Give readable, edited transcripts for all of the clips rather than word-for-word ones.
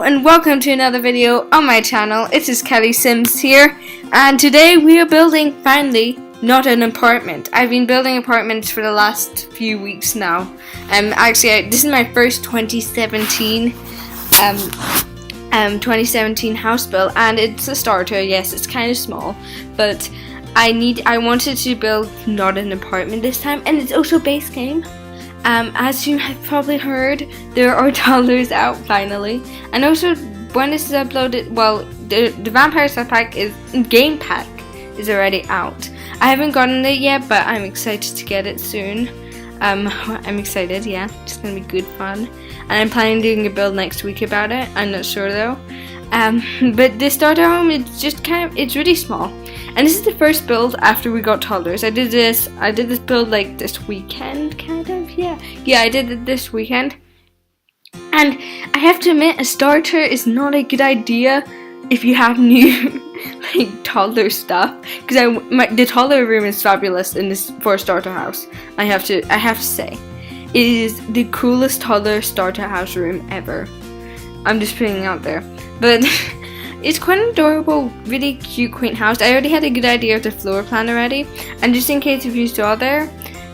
and welcome to another video on my channel. It is Kelly Sims here, and today we are building, finally, not an apartment. I've been building apartments for the last few weeks now. This is my first 2017 house build, and it's a starter. Yes, it's kind of small, but I wanted to build not an apartment this time, and it's also base game. As you have probably heard, there are dollars out finally, and also when this is uploaded, well, the Vampire Stuff Pack game pack is already out. I haven't gotten it yet, but I'm excited to get it soon. I'm excited, yeah, it's gonna be good fun, and I'm planning on doing a build next week about it. I'm not sure though. But the starter home, it's really small. And this is the first build after we got toddlers. I did this build like this weekend, kind of, yeah. Yeah, I did it this weekend. And I have to admit, a starter is not a good idea if you have new, like, toddler stuff. Because the toddler room is fabulous in this for a starter house. I have to say. It is the coolest toddler starter house room ever. I'm just putting it out there. But it's quite an adorable, really cute, quaint house. I already had a good idea of the floor plan already. And just in case if you saw there,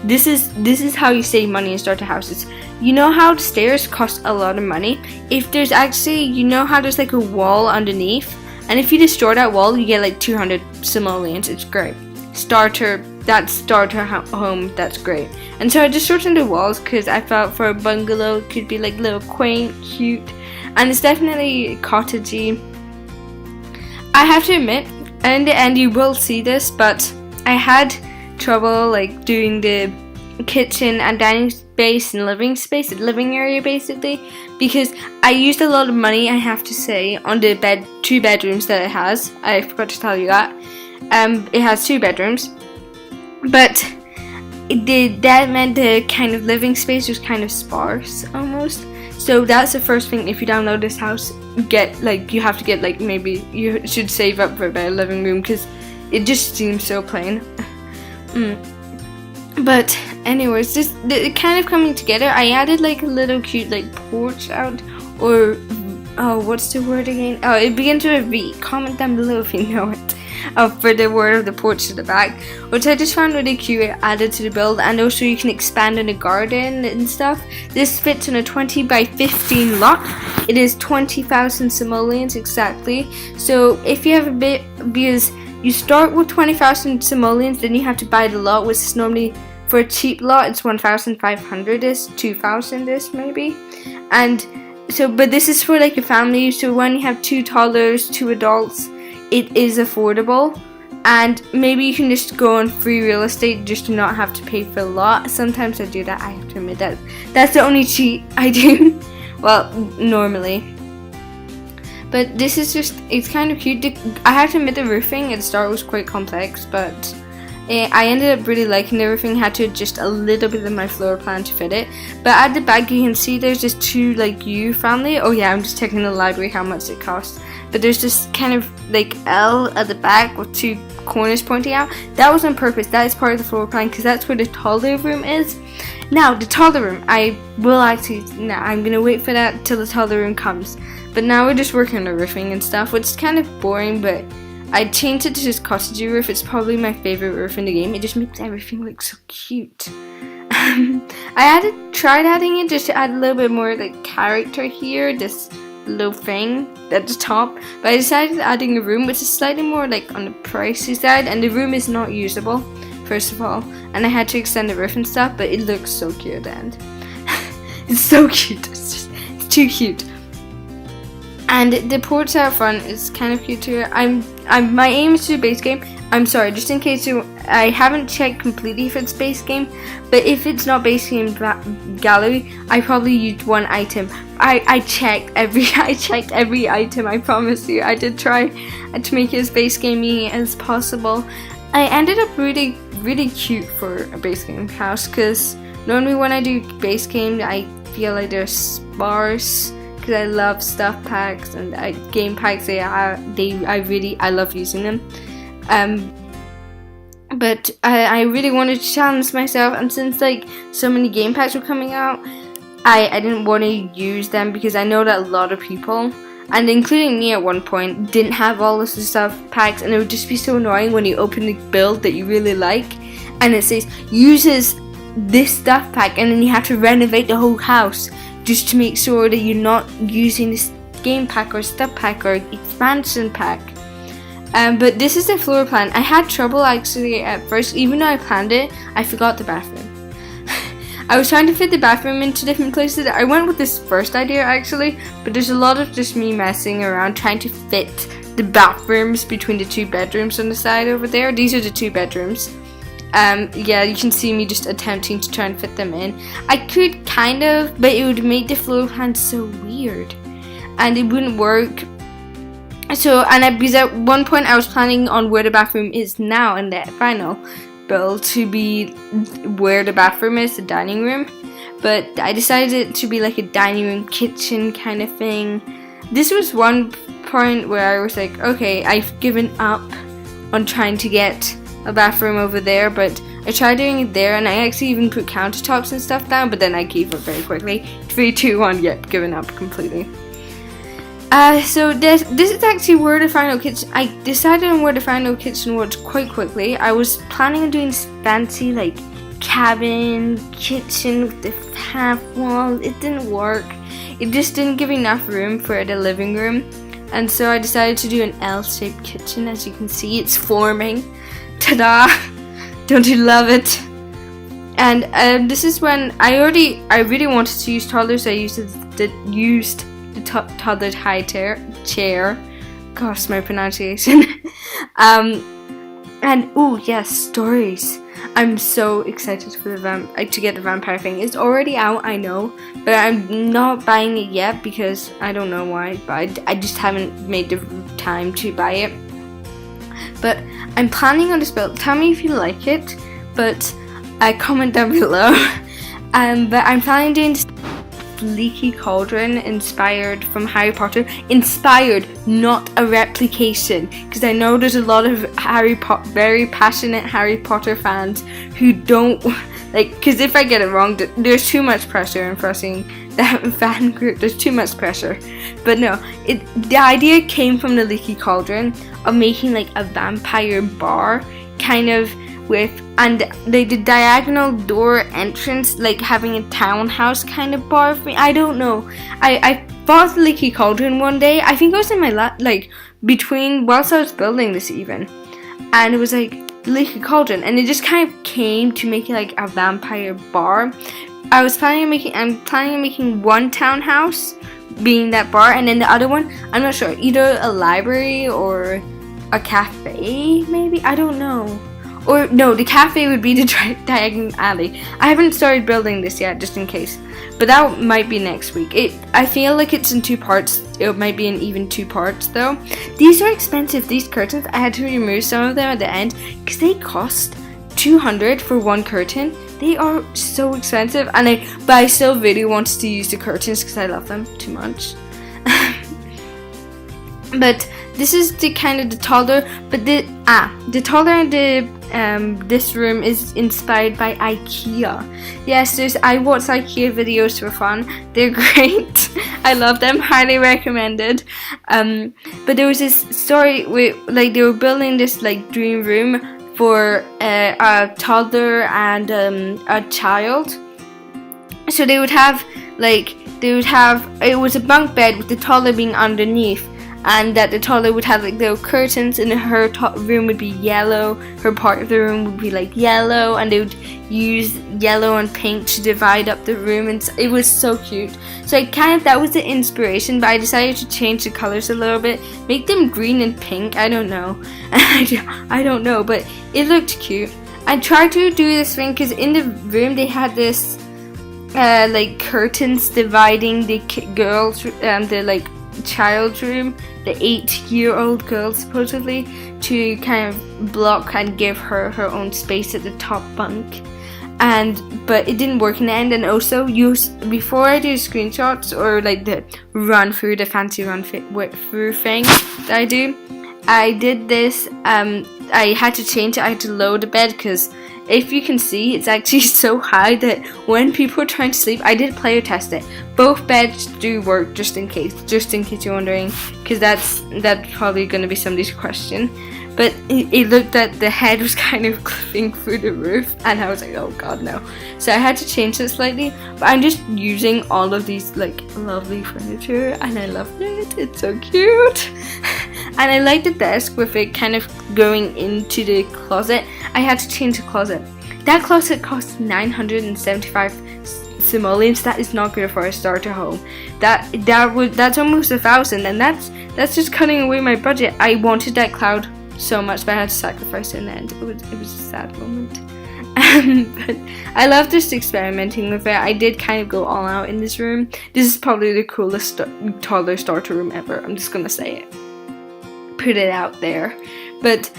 this is how you save money in starter houses. You know how the stairs cost a lot of money? If there's actually, you know how there's like a wall underneath? And if you destroy that wall, you get like 200 simoleons. It's great. Starter home, that's great. And so I just shortened the walls because I felt for a bungalow it could be like little quaint, cute. And it's definitely cottagey. I have to admit, in the end you will see this, but I had trouble like doing the kitchen and dining space and living area basically, because I used a lot of money, I have to say, on the two bedrooms that it has. I forgot to tell you that. It has 2 bedrooms, but that meant the kind of living space was kind of sparse almost. So that's the first thing. If you download this house, you have to get like, maybe you should save up for a better living room because it just seems so plain. But anyways, it kind of coming together. I added like a little cute like porch out, or what's the word again? Oh, it begins with a V. Comment down below if you know it. For the word of the porch to the back, which I just found really cute, added to the build. And also you can expand in a garden and stuff. This fits in a 20 by 15 lot. It is 20,000 simoleons exactly. So if you have a bit, because you start with 20,000 simoleons, then you have to buy the lot, which is normally, for a cheap lot, it's 1,500 is 2,000 is maybe. And so, but this is for like a family, so when you have 2 toddlers, 2 adults, it is affordable. And maybe you can just go on free real estate just to not have to pay for a lot. Sometimes I do that, I have to admit that. That's the only cheat I do. Well, normally. But this is just, it's kind of cute. I have to admit the roofing at the start was quite complex, but I ended up really liking the roofing. Had to adjust a little bit of my floor plan to fit it. But at the back you can see there's just 2 like U family. Oh yeah, I'm just checking the library how much it costs. But there's this kind of like L at the back with 2 corners pointing out. That was on purpose. That is part of the floor plan because that's where the toddler room is. Now the toddler room, I'm gonna wait for that till the toddler room comes. But now we're just working on the roofing and stuff, which is kind of boring, but I changed it to this cottagey roof. It's probably my favorite roof in the game. It just makes everything look so cute. I tried adding it just to add a little bit more like character here, this little thing at the top, but I decided adding a room, which is slightly more like on the pricey side, and the room is not usable, first of all, and I had to extend the roof and stuff, but it looks so cute at the end. It's so cute. It's too cute. And the porch out front is kind of cute too. My aim is to do base game. I'm sorry, just in case I haven't checked completely if it's base game, but if it's not base game gallery, I probably used 1 item. I checked every item, I promise you. I did try to make it as base gamey as possible. I ended up really, really cute for a base game house, because normally when I do base game, I feel like they're sparse. Because I love stuff packs and game packs. I love using them. But I really wanted to challenge myself, and since like so many game packs were coming out, I didn't want to use them because I know that a lot of people and including me at one point, didn't have all of the stuff packs, and it would just be so annoying when you open the build that you really like, and it says uses this stuff pack, and then you have to renovate the whole house just to make sure that you're not using this game pack or stuff pack or expansion pack. But this is the floor plan. I had trouble actually at first, even though I planned it. I forgot the bathroom. I was trying to fit the bathroom into different places. I went with this first idea actually, but there's a lot of just me messing around trying to fit the bathrooms between the 2 bedrooms on the side over there. These are the 2 bedrooms. Yeah, you can see me just attempting to try and fit them in. I could kind of, but it would make the floor plan so weird, and it wouldn't work. So, because at one point I was planning on where the bathroom is now in the final build to be where the bathroom is, the dining room. But I decided it to be like a dining room kitchen kind of thing. This was one point where I was like, okay, I've given up on trying to get a bathroom over there, but I tried doing it there, and I actually even put countertops and stuff down, but then I gave up very quickly. 3, 2, 1, yep, given up completely. So this is actually where the final kitchen, I decided on where the final kitchen was quite quickly. I was planning on doing this fancy like cabin kitchen with the half wall. It didn't work. It just didn't give enough room for the living room, and so I decided to do an L-shaped kitchen. As you can see, it's forming. Ta-da! Don't you love it? And this is when I really wanted to use toddlers. I used the toddler high chair. Gosh, my pronunciation. And oh yes, stories. I'm so excited for to get the vampire thing. It's already out, I know, but I'm not buying it yet because I don't know why. But I just haven't made the time to buy it. But I'm planning on this build. Tell me if you like it, but comment down below. But I'm planning on doing this leaky cauldron inspired from Harry Potter. Inspired, not a replication, because I know there's a lot of very passionate Harry Potter fans who don't like, because if I get it wrong, there's too much pressure in pressing that fan group. There's too much pressure. But no, the idea came from the leaky cauldron of making like a vampire bar kind of with, and the diagonal door entrance, like having a townhouse kind of bar for me. I don't know. I bought the leaky cauldron one day. I think I was in my whilst I was building this even, and it was like leaky cauldron, and it just kind of came to make it like a vampire bar. I'm planning on making one townhouse being that bar, and then the other one, I'm not sure, either a library or a cafe maybe, I don't know. Or no, the cafe would be the diagonal alley. I haven't started building this yet, just in case, but that might be next week. I feel like it's in 2 parts. It might be in even 2 parts though. These are expensive, these curtains. I had to remove some of them at the end because they cost $200 for one curtain. They are so expensive, but I still really wanted to use the curtains because I love them too much. But this is the kind of the toddler, but the toddler and this room is inspired by IKEA. Yes, I watch IKEA videos for fun. They're great. I love them. Highly recommended. But there was this story where like they were building this like dream room for a toddler and a child. So they would have it was a bunk bed with the toddler being underneath, and that the toddler would have like little curtains, and her room would be yellow, her part of the room would be like yellow, and they would use yellow and pink to divide up the room, and it was so cute. So that was the inspiration, but I decided to change the colors a little bit, make them green and pink. I don't know. I don't know, but it looked cute. I tried to do this thing because in the room they had this like curtains dividing the girls the like child's room, the 8-year-old girl supposedly, to kind of block and give her own space at the top bunk. But it didn't work in the end. And also, before I do screenshots or like the fancy run through thing that I did this, I had to change it. I had to lower the bed because if you can see, it's actually so high that when people are trying to sleep, I did player test it. Both beds do work, just in case you're wondering, because that's probably going to be somebody's question. But it looked that the head was kind of clipping through the roof, and I was like, oh god, no. So I had to change it slightly, but I'm just using all of these like lovely furniture, and I love it. It's so cute. And I like the desk with it kind of going into the closet. I had to change the closet. That closet cost 975 simoleons. That is not good for a starter home. That's almost 1,000, and that's just cutting away my budget. I wanted that cloud so much, but I had to sacrifice it in the end. It was a sad moment. But I love just experimenting with it. I did kind of go all out in this room. This is probably the coolest toddler starter room ever. I'm just gonna say it. Put it out there. But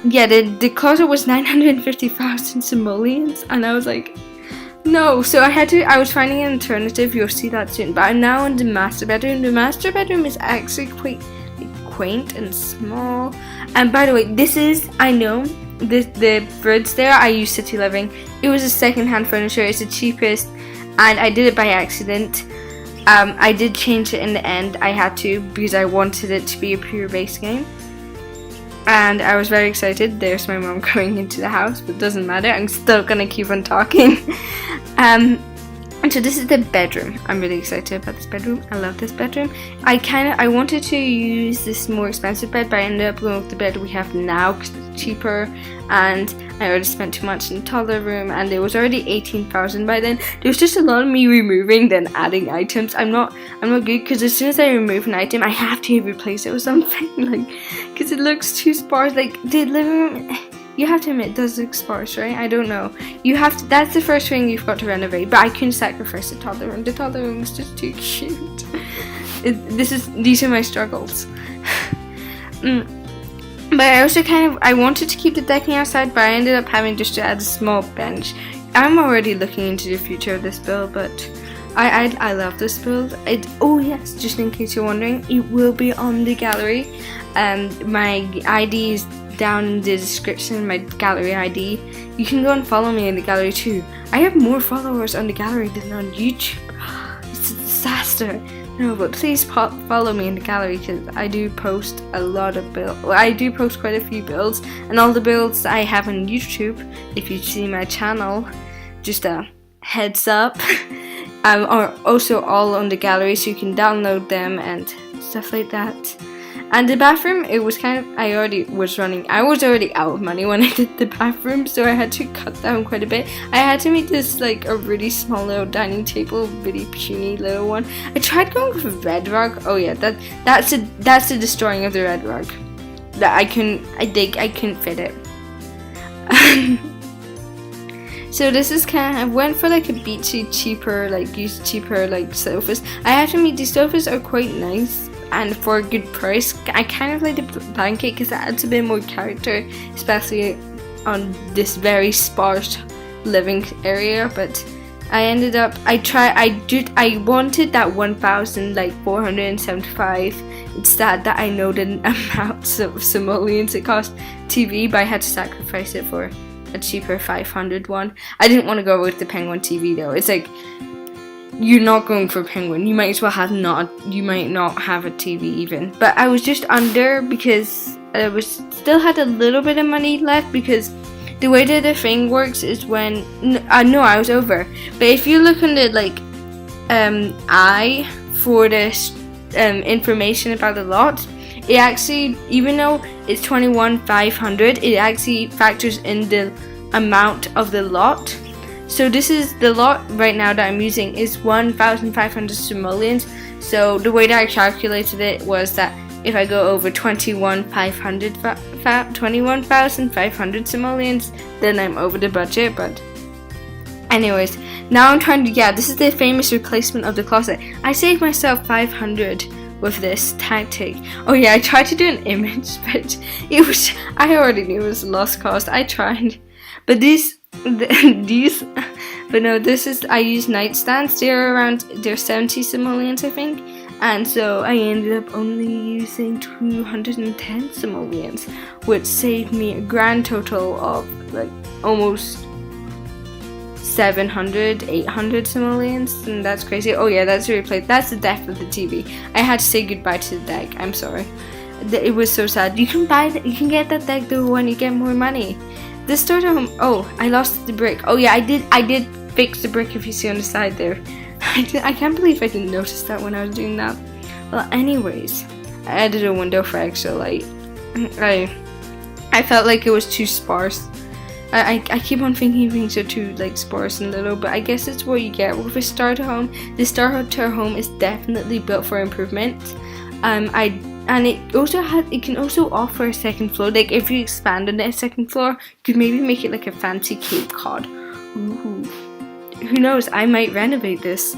yeah, the closet was 950,000 simoleons, and I was like, no. So I was finding an alternative. You'll see that soon. But I'm now in the master bedroom. The master bedroom is actually quite quaint and small. And by the way, I know the birds there, I use City Living. It was a second-hand furniture. It's the cheapest, and I did it by accident. I did change it in the end. I had to, because I wanted it to be a pure base game. And I was very excited. There's my mom coming into the house, but it doesn't matter. I'm still gonna keep on talking. And so this is the bedroom. I'm really excited about this bedroom. I love this bedroom. I wanted to use this more expensive bed, but I ended up going with the bed we have now because it's cheaper, and I already spent too much in the toddler room, and it was already 18,000 by then. There was just a lot of me removing than adding items. I'm not good, because as soon as I remove an item, I have to replace it with something, like, because it looks too sparse. Like the living room, you have to admit, it does look sparse, right? I don't know. That's the first thing you've got to renovate. But I couldn't sacrifice the toddler room. The toddler room was just too cute. These are my struggles. But I also I wanted to keep the decking outside, but I ended up having just to add a small bench. I'm already looking into the future of this build, but I love this build. Oh yes, just in case you're wondering, it will be on the gallery. My ID is down in the description, my gallery ID. You can go and follow me in the gallery too. I have more followers on the gallery than on YouTube. It's a disaster. No, but please follow me in the gallery, because I do post a lot of builds. Well, I do post quite a few builds, and all the builds I have on YouTube, if you see my channel, just a heads up, are also all on the gallery, so you can download them and stuff like that. And the bathroom, it was I was already out of money when I did the bathroom, so I had to cut down quite a bit. I had to make this like a really small little dining table, really puny little one. I tried going with a red rug. Oh yeah, that's the destroying of the red rug. That I couldn't fit it. So this is I went for like a beachy, cheaper sofas. I have to admit, these sofas are quite nice. And for a good price. I kind of like the blanket because it adds a bit more character, especially on this very sparse living area. But I ended up, I wanted that 1,475. It's that I know the amounts of simoleons it cost TV, but I had to sacrifice it for a cheaper 500 one. I didn't want to go with the Penguin TV though. It's like, you're not going for Penguin. You might as well you might not have a TV even. But I was just under because I still had a little bit of money left, because the way that the thing works is when I was over. But if you look on the I for this information about the lot, it actually, even though it's 21,500, it actually factors in the amount of the lot. So this is the lot right now that I'm using is 1,500 simoleons. So the way that I calculated it was that if I go over 21,500 simoleons, then I'm over the budget. But anyways, now I'm trying to, this is the famous replacement of the closet. I saved myself 500 with this tactic. Oh yeah, I tried to do an image, but I already knew it was a lost cause. I tried, but I use nightstands. They're 70 simoleons, I think, and so I ended up only using 210 simoleons, which saved me a grand total of like almost 700, 800 simoleons, and that's crazy. Oh yeah, that's a replay. That's the death of the TV. I had to say goodbye to the deck. I'm sorry. It was so sad. You can buy you can get that deck though when you get more money. The starter home. Oh, I lost the brick. Oh yeah, I did fix the brick if you see on the side there. I can't believe I didn't notice that when I was doing that. Well, anyways, I added a window for extra light. I felt like it was too sparse. I keep on thinking things are too like sparse and little, but I guess it's what you get with a starter home. The starter home is definitely built for improvement. It can also offer a second floor. Like if you expand on that second floor, you could maybe make it like a fancy Cape Cod. Ooh. Who knows? I might renovate this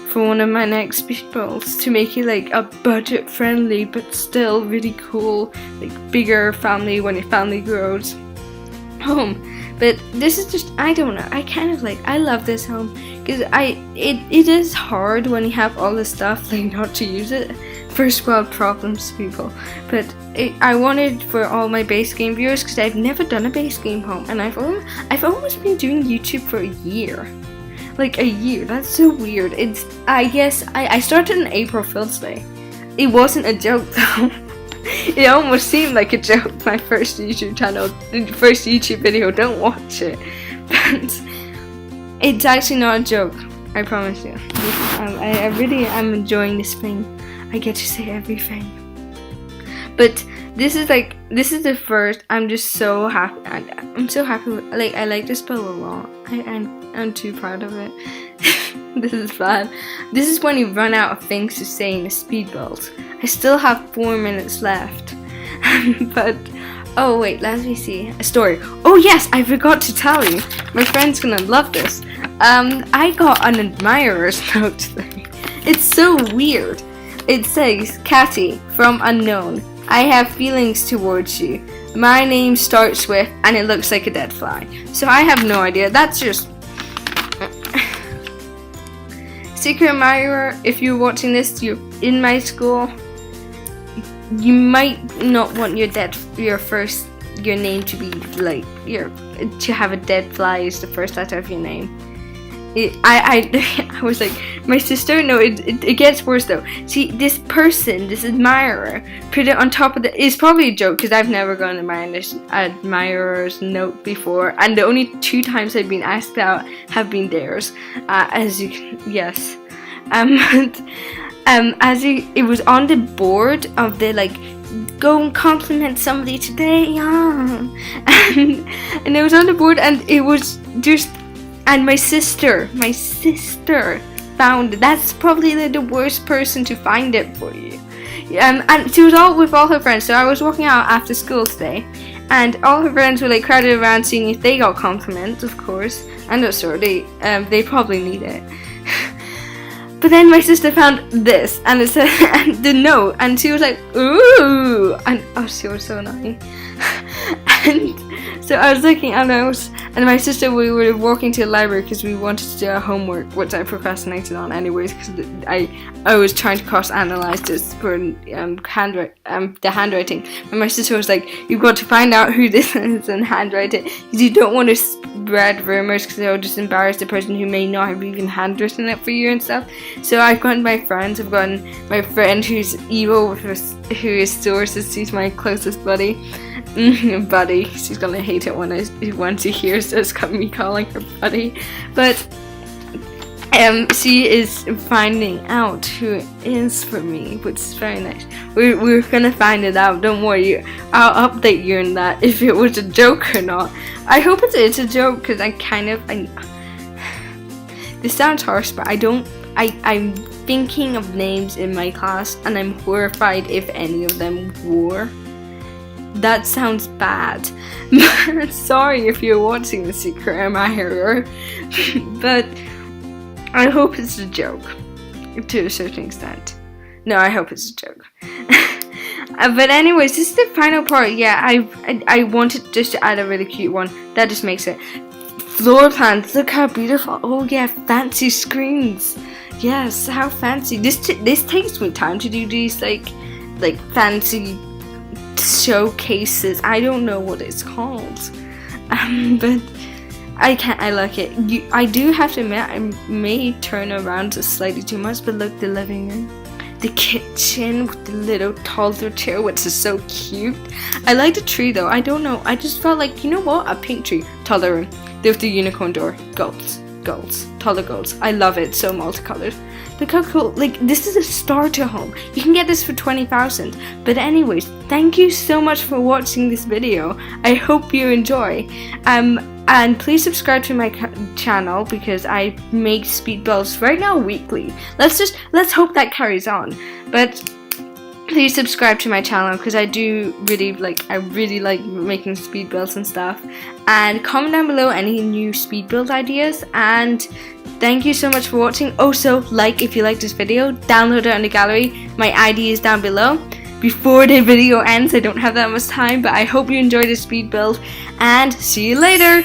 for one of my next builds to make it like a budget friendly but still really cool, like bigger family when your family grows home. But this is just, I don't know, I love this home because it is hard when you have all this stuff like not to use it. First world problems, people. But I wanted for all my base game viewers, because I've never done a base game home, and I've almost been doing YouTube for a year. Like a year. That's so weird. I guess I started in April Fool's Day. It wasn't a joke though. It almost seemed like a joke. My first YouTube video. Don't watch it. But it's actually not a joke. I promise you. I really am enjoying this thing. I get to say everything. But this is the first. I'm just so happy. I'm so happy with, like, I like this build a lot. I'm too proud of it. This is bad. This is when you run out of things to say in a speed build. I still have 4 minutes left. But oh wait, let me see a story. Oh yes, I forgot to tell you. My friend's gonna love this. I got an admirer's note today. It's so weird. It says, Kati, from unknown. I have feelings towards you. My name starts with, and it looks like a dead fly. So I have no idea. That's just secret admirer. If you're watching this, you're in my school. You might not want your name to be like to have a dead fly as the first letter of your name. I was like, my sister, no, it gets worse though. See, this admirer, put it on top of it's probably a joke because I've never gotten an admirer's note before, and the only 2 times I've been asked out have been theirs, as you can, yes. It was on the board of the like, go and compliment somebody today, yeah. And it was on the board, and it was just. And my sister found it. That's probably the worst person to find it for you. And she was with all her friends. So I was walking out after school today, and all her friends were like crowded around seeing if they got compliments, of course. I'm not sure they probably need it. But then my sister found this, and it said and the note, and she was like, ooh, and oh, she was so annoying. And so I was looking, and my sister, we were walking to the library because we wanted to do our homework, which I procrastinated on anyways because I was trying to cross-analyze this for the handwriting. And my sister was like, you've got to find out who this is and handwrite it, because you don't want to spread rumors because it'll just embarrass the person who may not have even handwritten it for you and stuff. So I've gotten my friends. I've gotten my friend who's evil, who is sources. She's my closest buddy. Buddy. She's gonna hate it when she hears us me calling her buddy. But she is finding out who it is for me, which is very nice. We're gonna find it out. Don't worry. I'll update you on that if it was a joke or not. I hope it's a joke because this sounds harsh, but I'm thinking of names in my class, and I'm horrified if any of them were. That sounds bad. Sorry if you're watching The Secret Admirer, but I hope it's a joke to a certain extent. No, I hope it's a joke. But anyways, this is the final part. Yeah, I wanted just to add a really cute one. That just makes it. Floor plans. Look how beautiful. Oh yeah, fancy screens. Yes, how fancy. This takes me time to do these like fancy showcases. I don't know what it's called. But I like it. I do have to admit, I may turn around just slightly too much, but look, the living room, the kitchen with the little toddler chair, which is so cute. I like the tree though. I don't know. I just felt like, you know what? A pink tree, toddler room. There's the unicorn door. Goals, toddler goals. I love it. So multicolored. Look how cool. Like, this is a starter home. You can get this for 20,000. But anyways, thank you so much for watching this video. I hope you enjoy. And please subscribe to my channel because I make speed builds right now weekly. Let's hope that carries on. But please subscribe to my channel because I really like making speed builds and stuff. And comment down below any new speed build ideas. And thank you so much for watching. Also, like if you like this video, download it on the gallery. My ID is down below. Before the video ends, I don't have that much time, but I hope you enjoyed the speed build. And see you later.